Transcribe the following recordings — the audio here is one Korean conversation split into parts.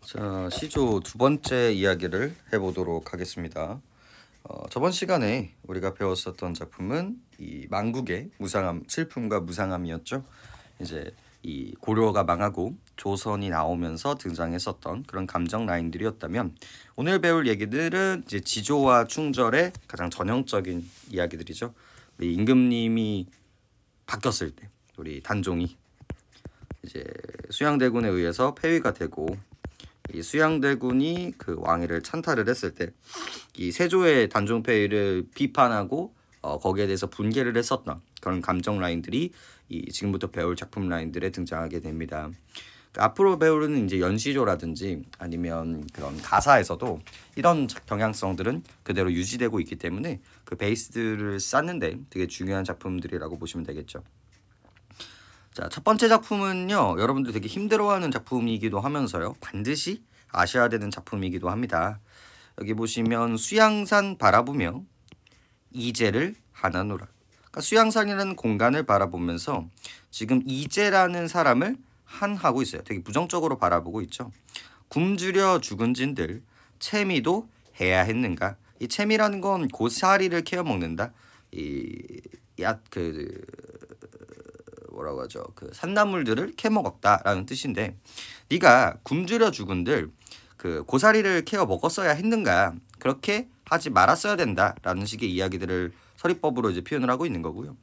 자, 시조 두 번째 이야기를 해보도록 하겠습니다. 저번 시간에 우리가 배웠었던 작품은 이 망국의 무상함, 슬픔과 무상함이었죠. 이제 이 고려가 망하고 조선이 나오면서 등장했었던 그런 감정 라인들이었다면, 오늘 배울 얘기들은 이제 지조와 충절의 가장 전형적인 이야기들이죠. 우리 임금님이 바뀌었을 때, 우리 단종이 이제 수양대군에 의해서 폐위가 되고, 이 수양대군이 그 왕위를 찬탈을 했을 때 이 세조의 단종폐위를 비판하고 거기에 대해서 분개를 했었던 그런 감정 라인들이 이 지금부터 배울 작품 라인들에 등장하게 됩니다. 그러니까 앞으로 배우는 이제 연시조라든지 아니면 그런 가사에서도 이런 경향성들은 그대로 유지되고 있기 때문에 그 베이스들을 쌓는데 되게 중요한 작품들이라고 보시면 되겠죠. 자, 첫 번째 작품은요, 여러분들 되게 힘들어하는 작품이기도 하면서요, 반드시 아셔야 되는 작품이기도 합니다. 여기 보시면 수양산 바라보며 이제를 하나노라. 그러니까 수양산이라는 공간을 바라보면서 지금 이제라는 사람을 한하고 있어요. 되게 부정적으로 바라보고 있죠. 굶주려 죽은 진들 채미도 해야 했는가. 이 채미라는 건 고사리를 캐어 먹는다. 뭐라고 하죠? 그 산나물들을 캐 먹었다라는 뜻인데, 네가 굶주려 죽은들 그 고사리를 캐어 먹었어야 했는가, 그렇게 하지 말았어야 된다라는 식의 이야기들을 서리법으로 이제 표현을 하고 있는 거고요.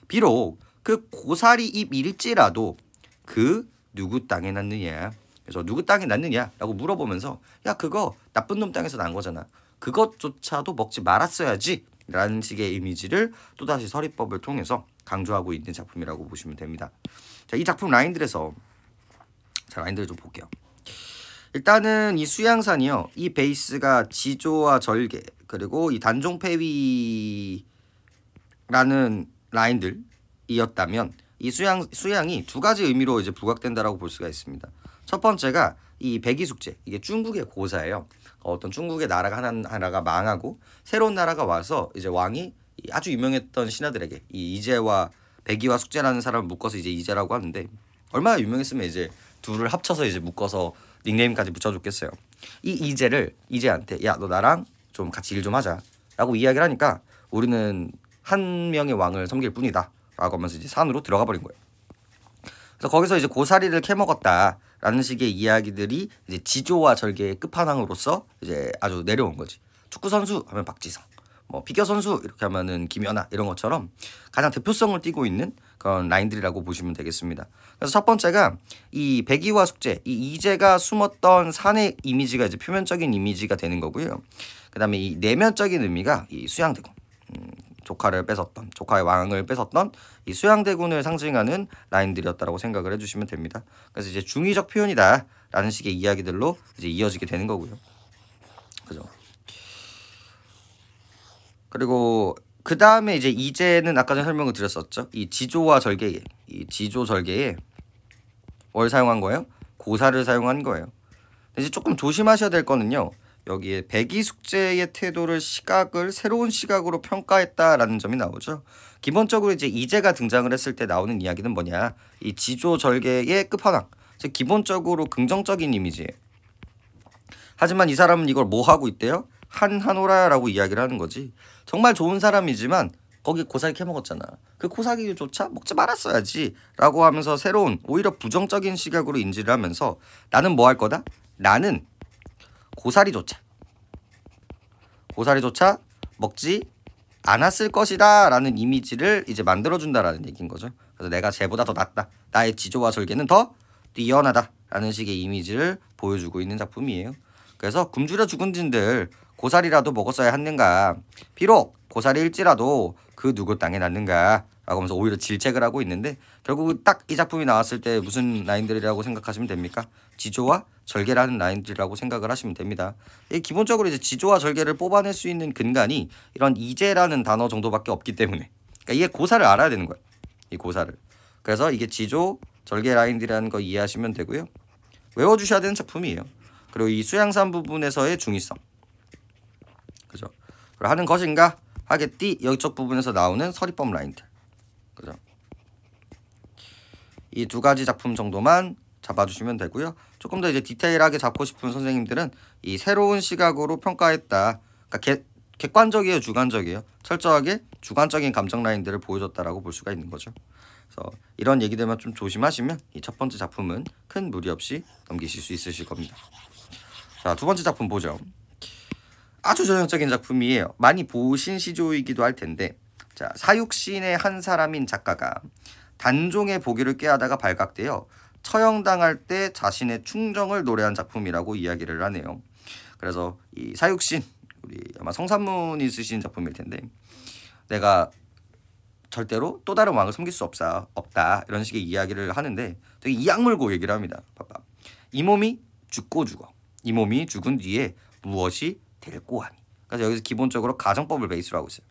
비록 그 고사리 잎일지라도 그 누구 땅에 났느냐, 그래서 누구 땅에 났느냐라고 물어보면서, 야, 그거 나쁜 놈 땅에서 난 거잖아, 그것조차도 먹지 말았어야지 라는 식의 이미지를 또다시 서리법을 통해서 강조하고 있는 작품이라고 보시면 됩니다. 자, 이 작품 라인들에서 라인들을 좀 볼게요. 일단은 이 수양산이요, 이 베이스가 지조와 절개 그리고 이 단종폐위라는 라인들이었다면, 이 수양이 두 가지 의미로 이제 부각된다라고 볼 수가 있습니다. 첫 번째가 이 백이숙제, 이게 중국의 고사예요. 어떤 중국의 나라가 하나가 망하고 새로운 나라가 와서 이제 왕이 아주 유명했던 신하들에게 이 이제와 백이와 숙제라는 사람을 묶어서 이제 이제라고 하는데, 얼마나 유명했으면 이제 둘을 합쳐서 이제 묶어서 닉네임까지 붙여줬겠어요. 이 이제를 이제한테, 야, 너 나랑 좀 같이 일 좀 하자 라고 이야기를 하니까, 우리는 한 명의 왕을 섬길 뿐이다 라고 하면서 이제 산으로 들어가 버린 거예요. 그래서 거기서 이제 고사리를 캐먹었다 라는 식의 이야기들이 이제 지조와 절개의 끝판왕으로서 이제 아주 내려온 거지. 축구 선수 하면 박지성, 뭐 피겨 선수 이렇게 하면은 김연아, 이런 것처럼 가장 대표성을 띠고 있는 그런 라인들이라고 보시면 되겠습니다. 그래서 첫 번째가 이 백이와 숙제, 이 이제가 숨었던 산의 이미지가 이제 표면적인 이미지가 되는 거고요. 그다음에 이 내면적인 의미가 이 수양대군, 조카의 왕을 뺏었던 이 수양대군을 상징하는 라인들이었다라고 생각을 해주시면 됩니다. 그래서 이제 중의적 표현이다라는 식의 이야기들로 이제 이어지게 되는 거고요. 그죠? 그리고 그 다음에 이제는 아까 전에 설명을 드렸었죠. 이 지조와 절개에, 이 지조 절개에 뭘 사용한 거예요? 고사를 사용한 거예요. 이제 조금 조심하셔야 될 거는요, 여기에 백이숙제의 태도를 새로운 시각으로 평가했다라는 점이 나오죠. 기본적으로 이제 이제가 등장을 했을 때 나오는 이야기는 뭐냐, 이 지조 절개의 끝판왕, 즉 기본적으로 긍정적인 이미지예요. 하지만 이 사람은 이걸 뭐 하고 있대요? 한하노라라고 이야기를 하는 거지. 정말 좋은 사람이지만 거기 고사리 캐먹었잖아, 그 고사리조차 먹지 말았어야지 라고 하면서 새로운 오히려 부정적인 시각으로 인지를 하면서, 나는 뭐 할 거다? 나는 고사리조차 먹지 않았을 것이다 라는 이미지를 이제 만들어준다라는 얘기인 거죠. 그래서 내가 쟤보다 더 낫다, 나의 지조와 절개는 더 뛰어나다 라는 식의 이미지를 보여주고 있는 작품이에요. 그래서 굶주려 죽은 진들 고사리라도 먹었어야 했는가, 비록 고사리일지라도 그 누구 땅에 났는가 라고 하면서 오히려 질책을 하고 있는데, 결국 딱 이 작품이 나왔을 때 무슨 라인들이라고 생각하시면 됩니까? 지조와 절개라는 라인들이라고 생각을 하시면 됩니다. 기본적으로 이제 지조와 절개를 뽑아낼 수 있는 근간이 이런 이제라는 단어 정도밖에 없기 때문에, 그러니까 이게 고사를 알아야 되는 거예요, 이 고사를. 그래서 이게 지조 절개 라인들이라는 거 이해하시면 되고요. 외워주셔야 되는 작품이에요. 그리고 이 수양산 부분에서의 중의성, 그죠? 하는 것인가 하겠디, 여기쪽 부분에서 나오는 서리법 라인들, 그죠? 이 두 가지 작품 정도만 잡아주시면 되고요. 조금 더 이제 디테일하게 잡고 싶은 선생님들은 이 새로운 시각으로 평가했다. 그러니까 객관적이에요, 주관적이에요? 철저하게 주관적인 감정 라인들을 보여줬다라고 볼 수가 있는 거죠. 그래서 이런 얘기들만 좀 조심하시면 이 첫 번째 작품은 큰 무리 없이 넘기실 수 있으실 겁니다. 자, 두 번째 작품 보죠. 아주 전형적인 작품이에요. 많이 보신 시조이기도 할 텐데, 자, 사육신의 한 사람인 작가가 단종의 보기를 꾀하다가 발각되어 처형당할 때 자신의 충정을 노래한 작품이라고 이야기를 하네요. 그래서 이 사육신, 우리 아마 성산문이 쓰신 작품일 텐데, 내가 절대로 또 다른 왕을 섬길 수 없다 이런 식의 이야기를 하는데 되게 이악물고 얘기를 합니다. 봐봐. 이 몸이 죽고 죽어. 이 몸이 죽은 뒤에 무엇이 될꼬 하니. 그래서 여기서 기본적으로 가정법을 베이스로 하고 있어요.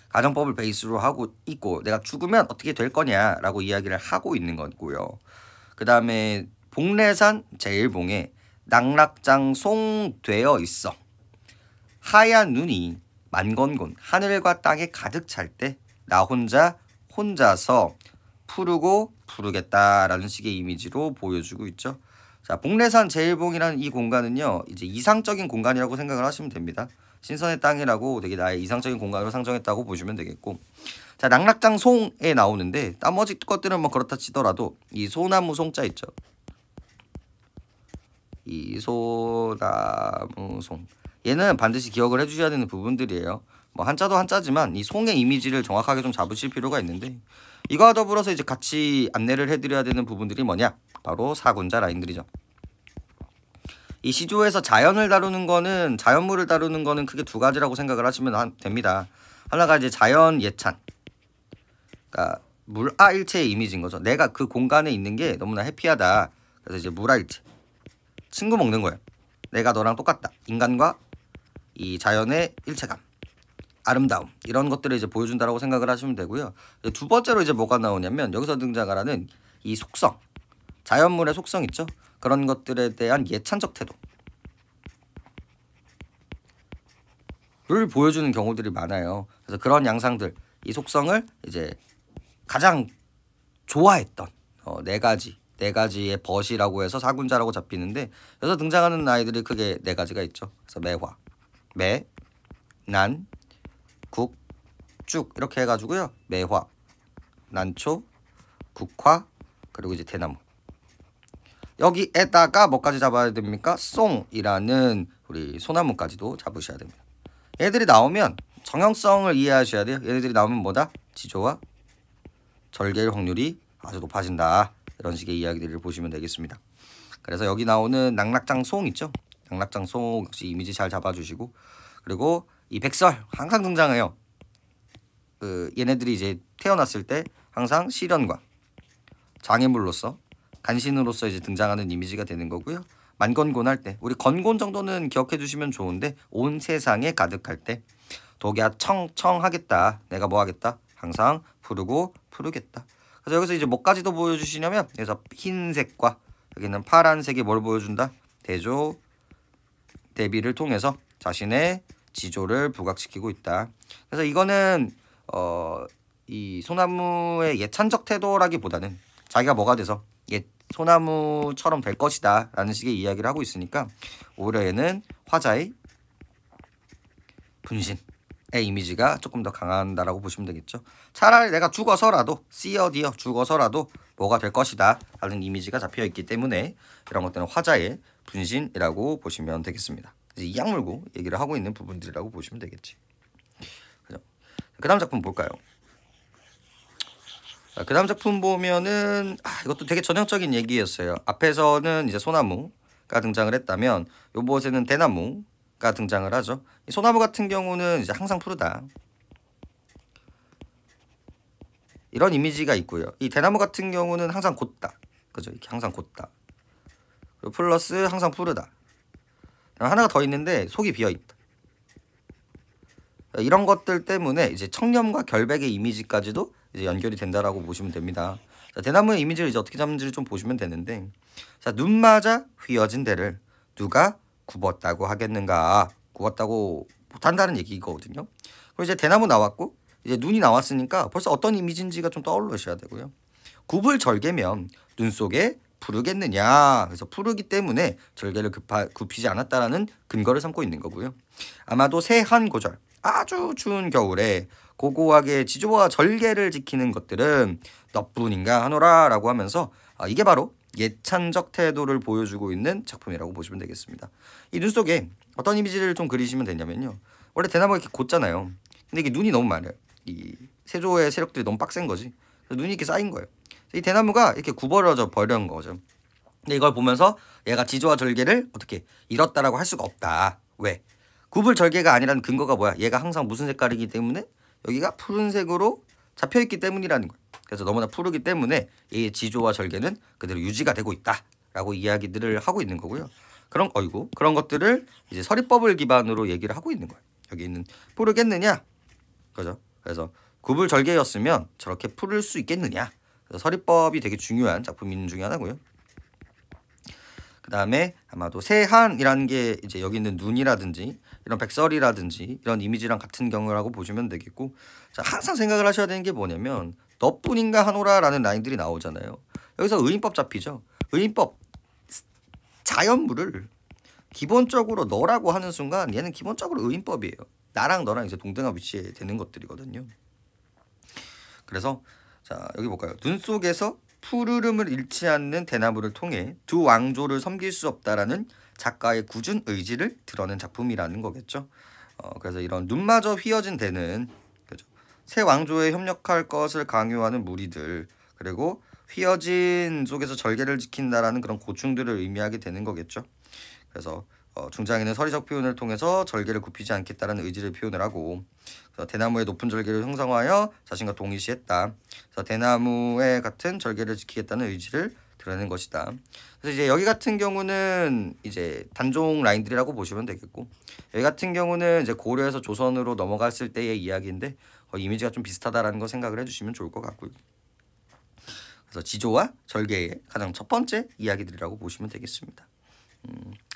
가정법을 베이스로 하고 있고 내가 죽으면 어떻게 될 거냐라고 이야기를 하고 있는 거고요. 그 다음에 복례산 제일봉에 낙락장송 되어 있어. 하얀 눈이 만건곤 하늘과 땅에 가득 찰 때 나 혼자서 푸르고 푸르겠다라는 식의 이미지로 보여주고 있죠. 자, 복례산 제일봉이라는 이 공간은요, 이제 이상적인 공간이라고 생각을 하시면 됩니다. 신선의 땅이라고 되게 나의 이상적인 공간으로 상정했다고 보시면 되겠고, 자, 낙락장송에 나오는데 나머지 것들은 뭐 그렇다 치더라도 이 소나무 송자 있죠. 이 소나무 송, 얘는 반드시 기억을 해주셔야 되는 부분들이에요. 뭐 한자도 한자지만 이 송의 이미지를 정확하게 좀 잡으실 필요가 있는데, 이거와 더불어서 이제 같이 안내를 해드려야 되는 부분들이 뭐냐? 바로 사군자 라인들이죠. 이 시조에서 자연을 다루는 거는, 자연물을 다루는 거는 크게 두 가지라고 생각을 하시면 됩니다. 하나가 이제 자연 예찬, 그러니까 물아일체의 이미지인 거죠. 내가 그 공간에 있는 게 너무나 해피하다. 그래서 이제 물아일체, 친구 먹는 거예요. 내가 너랑 똑같다. 인간과 이 자연의 일체감, 아름다움, 이런 것들을 이제 보여준다라고 생각을 하시면 되고요. 두 번째로 이제 뭐가 나오냐면 여기서 등장하는 이 속성, 자연물의 속성 있죠. 그런 것들에 대한 예찬적 태도를 보여주는 경우들이 많아요. 그래서 그런 양상들, 이 속성을 이제 가장 좋아했던 네 가지의 벗이라고 해서 사군자라고 잡히는데, 여기서 등장하는 아이들이 크게 네 가지가 있죠. 그래서 매화, 매, 난, 국, 쭉 이렇게 해가지고요. 매화, 난초, 국화, 그리고 이제 대나무. 여기에다가 뭐까지 잡아야 됩니까? 송이라는 우리 소나무까지도 잡으셔야 됩니다. 얘들이 나오면 정형성을 이해하셔야 돼요. 얘네들이 나오면 뭐다? 지조와 절개일 확률이 아주 높아진다. 이런 식의 이야기들을 보시면 되겠습니다. 그래서 여기 나오는 낙락장송 있죠? 낙락장송 역시 이미지 잘 잡아주시고, 그리고 이 백설 항상 등장해요. 얘네들이 이제 태어났을 때 항상 시련과 장애물로서, 간신으로서 이제 등장하는 이미지가 되는 거고요. 만건곤 할 때, 우리 건곤 정도는 기억해 주시면 좋은데, 온 세상에 가득할 때 독야 청청하겠다. 내가 뭐 하겠다? 항상 푸르고 푸르겠다. 그래서 여기서 이제 뭐까지도 보여주시냐면, 그래서 흰색과 여기는 파란색이 뭘 보여준다? 대조 대비를 통해서 자신의 지조를 부각시키고 있다. 그래서 이거는 이 소나무의 예찬적 태도라기보다는 자기가 뭐가 돼서 소나무처럼 될 것이다 라는 식의 이야기를 하고 있으니까, 오히려 얘는 화자의 분신의 이미지가 조금 더 강한다라고 보시면 되겠죠. 차라리 내가 죽어서라도 죽어서라도 뭐가 될 것이다 라는 이미지가 잡혀있기 때문에 이런 것들은 화자의 분신이라고 보시면 되겠습니다. 이 약물고 얘기를 하고 있는 부분들이라고 보시면 되겠지. 그 다음 작품 볼까요? 그 다음 작품 보면은 이것도 되게 전형적인 얘기였어요. 앞에서는 이제 소나무가 등장을 했다면 요것에는 대나무가 등장을 하죠. 이 소나무 같은 경우는 이제 항상 푸르다, 이런 이미지가 있고요. 이 대나무 같은 경우는 항상 곧다, 그죠? 이렇게 항상 곧다, 그리고 플러스 항상 푸르다. 하나가 더 있는데 속이 비어있다. 이런 것들 때문에 이제 청렴과 결백의 이미지까지도 이제 연결이 된다라고 보시면 됩니다. 자, 대나무의 이미지를 이제 어떻게 잡는지를 좀 보시면 되는데, 자, 눈 맞아 휘어진 데를 누가 굽었다고 하겠는가? 굽었다고 못한다는 얘기거든요. 그리고 이제 대나무 나왔고 이제 눈이 나왔으니까 벌써 어떤 이미지인지가 좀 떠올르셔야 되고요. 굽을 절개면 눈 속에 푸르겠느냐. 그래서 푸르기 때문에 절개를 굽히지 않았다라는 근거를 삼고 있는 거고요. 아마도 세한고절, 아주 추운 겨울에 고고하게 지조와 절개를 지키는 것들은 너뿐인가 하노라라고 하면서 이게 바로 예찬적 태도를 보여주고 있는 작품이라고 보시면 되겠습니다. 이 눈 속에 어떤 이미지를 좀 그리시면 되냐면요. 원래 대나무가 이렇게 곧잖아요. 근데 이게 눈이 너무 많아요. 이 세조의 세력들이 너무 빡센 거지. 그래서 눈이 이렇게 쌓인 거예요. 이 대나무가 이렇게 구부러져 버린 거죠. 근데 이걸 보면서 얘가 지조와 절개를 어떻게 잃었다라고 할 수가 없다. 왜? 굽을 절개가 아니라는 근거가 뭐야? 얘가 항상 무슨 색깔이기 때문에 여기가 푸른색으로 잡혀있기 때문이라는 거예요. 그래서 너무나 푸르기 때문에 이 지조와 절개는 그대로 유지가 되고 있다라고 이야기들을 하고 있는 거고요. 그런 것들을 이제 서리법을 기반으로 얘기를 하고 있는 거예요. 여기 있는 푸르겠느냐, 그죠? 그래서 굽을 절개였으면 저렇게 푸를 수 있겠느냐. 그래서 서리법이 되게 중요한 작품 중에 하나고요. 그 다음에 아마도 세한이라는 게 이제 여기 있는 눈이라든지 이런 백설이라든지 이런 이미지랑 같은 경우라고 보시면 되겠고, 자, 항상 생각을 하셔야 되는 게 뭐냐면 너뿐인가 하노라라는 라인들이 나오잖아요. 여기서 의인법 잡히죠. 의인법 자연물을 기본적으로 너라고 하는 순간 얘는 기본적으로 의인법이에요. 나랑 너랑 이제 동등한 위치에 되는 것들이거든요. 그래서 자, 여기 볼까요? 눈 속에서 푸르름을 잃지 않는 대나무를 통해 두 왕조를 섬길 수 없다라는 작가의 굳은 의지를 드러낸 작품이라는 거겠죠. 그래서 이런 눈마저 휘어진 대는, 그죠? 새 왕조에 협력할 것을 강요하는 무리들, 그리고 휘어진 속에서 절개를 지킨다라는 그런 고충들을 의미하게 되는 거겠죠. 그래서 중장에는 서리적 표현을 통해서 절개를 굽히지 않겠다라는 의지를 표현을 하고, 그래서 대나무의 높은 절개를 형성하여 자신과 동일시했다. 그래서 대나무의 같은 절개를 지키겠다는 의지를 드러낸 것이다. 그래서 이제 여기 같은 경우는 이제 단종 라인들이라고 보시면 되겠고, 여기 같은 경우는 이제 고려에서 조선으로 넘어갔을 때의 이야기인데 이미지가 좀 비슷하다라는 거 생각을 해주시면 좋을 것 같고요. 그래서 지조와 절개의 가장 첫 번째 이야기들이라고 보시면 되겠습니다.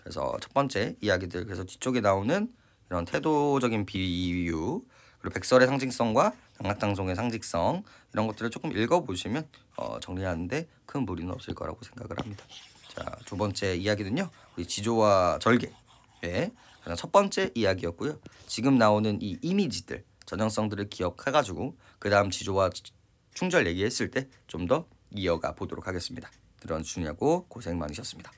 그래서 첫 번째 이야기들, 그래서 뒤쪽에 나오는 이런 태도적인 비유, 그리고 백설의 상징성과 양락장송의 상징성, 이런 것들을 조금 읽어보시면 정리하는데 큰 무리는 없을 거라고 생각을 합니다. 자, 두 번째 이야기는요, 우리 지조와 절개의 가장 첫 번째 이야기였고요. 지금 나오는 이 이미지들, 전형성들을 기억해가지고 그 다음 지조와 충절 얘기했을 때 좀 더 이어가 보도록 하겠습니다. 들어주시냐고 고생 많으셨습니다.